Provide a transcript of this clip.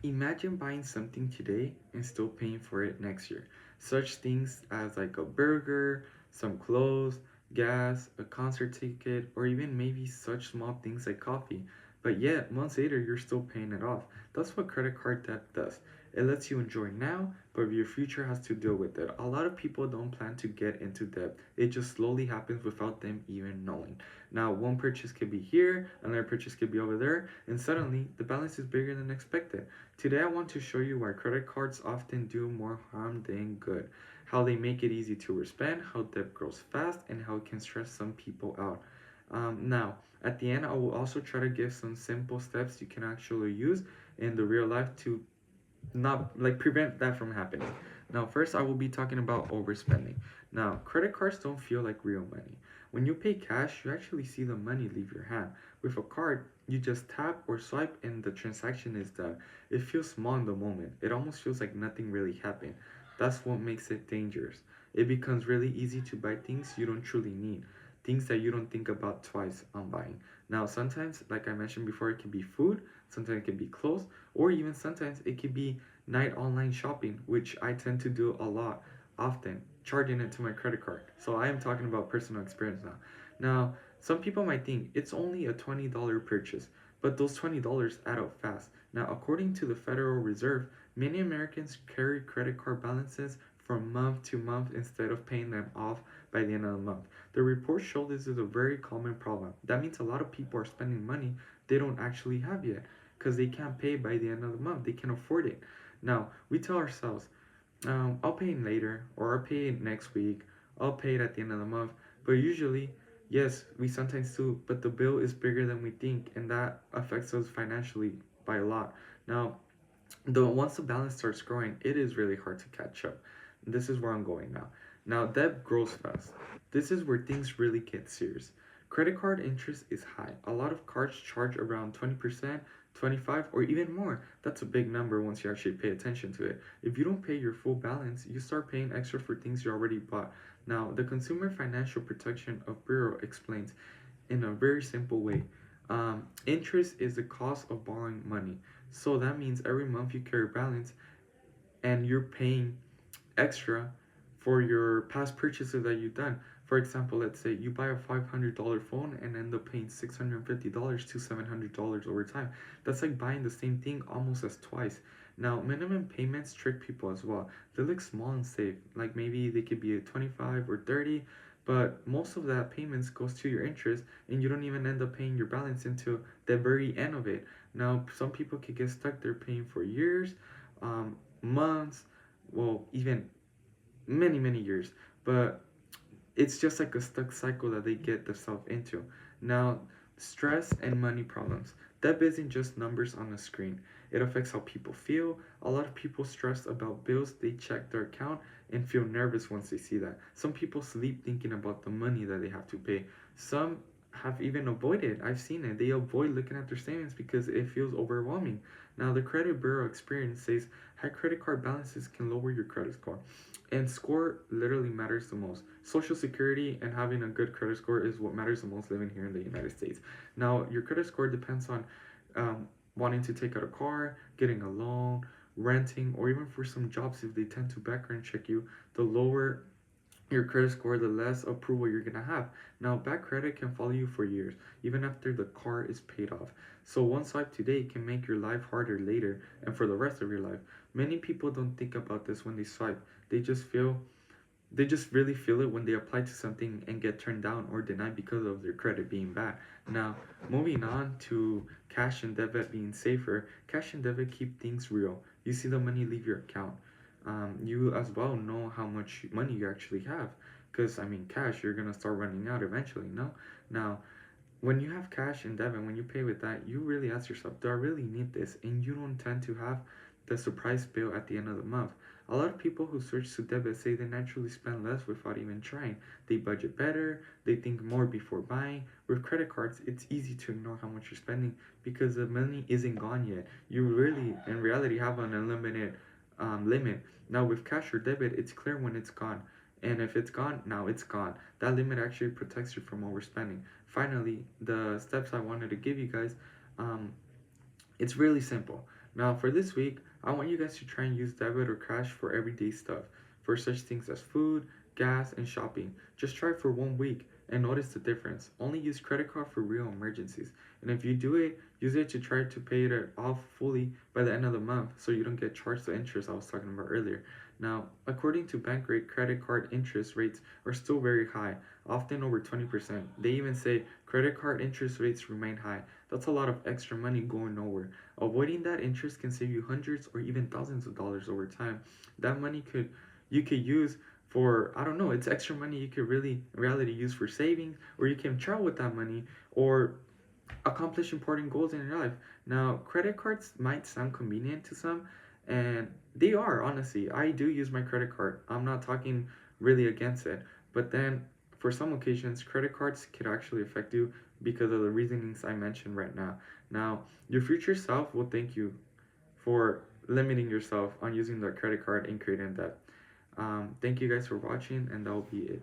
Imagine buying something today and still paying for it next year. Such things as like a burger, some clothes, gas, a concert ticket, or even maybe such small things like coffee. But yet, months later, you're still paying it off. That's what credit card debt does. It lets you enjoy now, but your future has to deal with it. A lot of people don't plan to get into debt. It just slowly happens without them even knowing. Now, one purchase could be here, another purchase could be over there, and suddenly the balance is bigger than expected. Today I want to show you why credit cards often do more harm than good, how they make it easy to overspend, how debt grows fast, and how it can stress some people out. Now, at the end, I will also try to give some simple steps you can actually use in the real life to not like prevent that from happening. Now, first, I will be talking about overspending. Now, credit cards don't feel like real money. When you pay cash, you actually see the money leave your hand. With a card, you just tap or swipe and the transaction is done. It feels small in the moment. It almost feels like nothing really happened. That's what makes it dangerous. It becomes really easy to buy things you don't truly need, things that you don't think about twice on buying. Now, sometimes, like I mentioned before, it can be food, sometimes it can be clothes, or even sometimes it could be night online shopping, which I tend to do a lot often, charging it to my credit card. So I am talking about personal experience now. Now, some people might think it's only a $20 purchase, but those $20 add up fast. Now, according to the Federal Reserve, many Americans carry credit card balances from month to month instead of paying them off by the end of the month. The report showed this is a very common problem. That means a lot of people are spending money they don't actually have yet because they can't pay by the end of the month. They can't afford it. Now, we tell ourselves, I'll pay it later, or I'll pay it next week, I'll pay it at the end of the month. But usually, yes, we sometimes do, but the bill is bigger than we think, and that affects us financially by a lot. Now, though once the balance starts growing, it is really hard to catch up. This is where I'm going now. Now, debt grows fast. This is where things really get serious. Credit card interest is high. A lot of cards charge around 20%, 25, or even more. That's a big number once you actually pay attention to it. If you don't pay your full balance, you start paying extra for things you already bought. Now, the Consumer Financial Protection of Bureau explains in a very simple way. Interest is the cost of borrowing money. So that means every month you carry balance and you're paying extra for your past purchases that you've done. For example, let's say you buy a $500 phone and end up paying $650 to $700 over time. That's like buying the same thing almost as twice. Now, minimum payments trick people as well. They look small and safe, like maybe they could be a 25 or 30, but most of that payments goes to your interest and you don't even end up paying your balance until the very end of it. Now, some people could get stuck there paying for years, um, months, well, even many years, but it's just like a stuck cycle that they get themselves into. Now, stress and money problems. Debt isn't just numbers on a screen. It affects how people feel. A lot of people stress about bills. They check their account and feel nervous once they see that. Some people sleep thinking about the money that they have to pay. Some have even avoided. I've seen it. They avoid looking at their statements because it feels overwhelming. Now, the credit bureau experience says high credit card balances can lower your credit score. And score literally matters the most. Social security and having a good credit score is what matters the most living here in the United States. Now, your credit score depends on wanting to take out a car, getting a loan, renting, or even for some jobs, if they tend to background check you, the lower your credit score, the less approval you're gonna have. Now, bad credit can follow you for years, even after the car is paid off. So, one swipe today can make your life harder later and for the rest of your life. Many people don't think about this when they swipe. They just feel they just really feel it when they apply to something and get turned down or denied because of their credit being bad. Now, moving on to cash and debit being safer, cash and debit keep things real. You see the money leave your account. You as well know how much money you actually have. Because, I mean, cash, you're going to start running out eventually, no? Now, when you have cash and debit, when you pay with that, you really ask yourself, do I really need this? And you don't tend to have the surprise bill at the end of the month. A lot of people who switch to debit say they naturally spend less without even trying. They budget better, they think more before buying. With credit cards, it's easy to ignore how much you're spending because the money isn't gone yet. You really, in reality, have an unlimited limit. Now, with cash or debit, it's clear when it's gone. And if it's gone, now it's gone. That limit actually protects you from overspending. Finally, the steps I wanted to give you guys, um, it's really simple. Now, for this week, I want you guys to try and use debit or cash for everyday stuff, for such things as food, gas, and shopping. Just try for 1 week and notice the difference. Only use credit card for real emergencies. And if you do it, use it to try to pay it off fully by the end of the month so you don't get charged the interest I was talking about earlier. Now, according to Bankrate, credit card interest rates are still very high, often over 20%. They even say credit card interest rates remain high. That's a lot of extra money going nowhere. Avoiding that interest can save you hundreds or even thousands of dollars over time. That money you could use for, I don't know, it's extra money you could really in reality use for savings, or you can travel with that money, or accomplish important goals in your life. Now, credit cards might sound convenient to some, and they are, honestly. I do use my credit card. I'm not talking really against it. But then, for some occasions, credit cards could actually affect you because of the reasonings I mentioned right now. Now, your future self will thank you for limiting yourself on using the credit card and creating debt. Thank you guys for watching, and that will be it.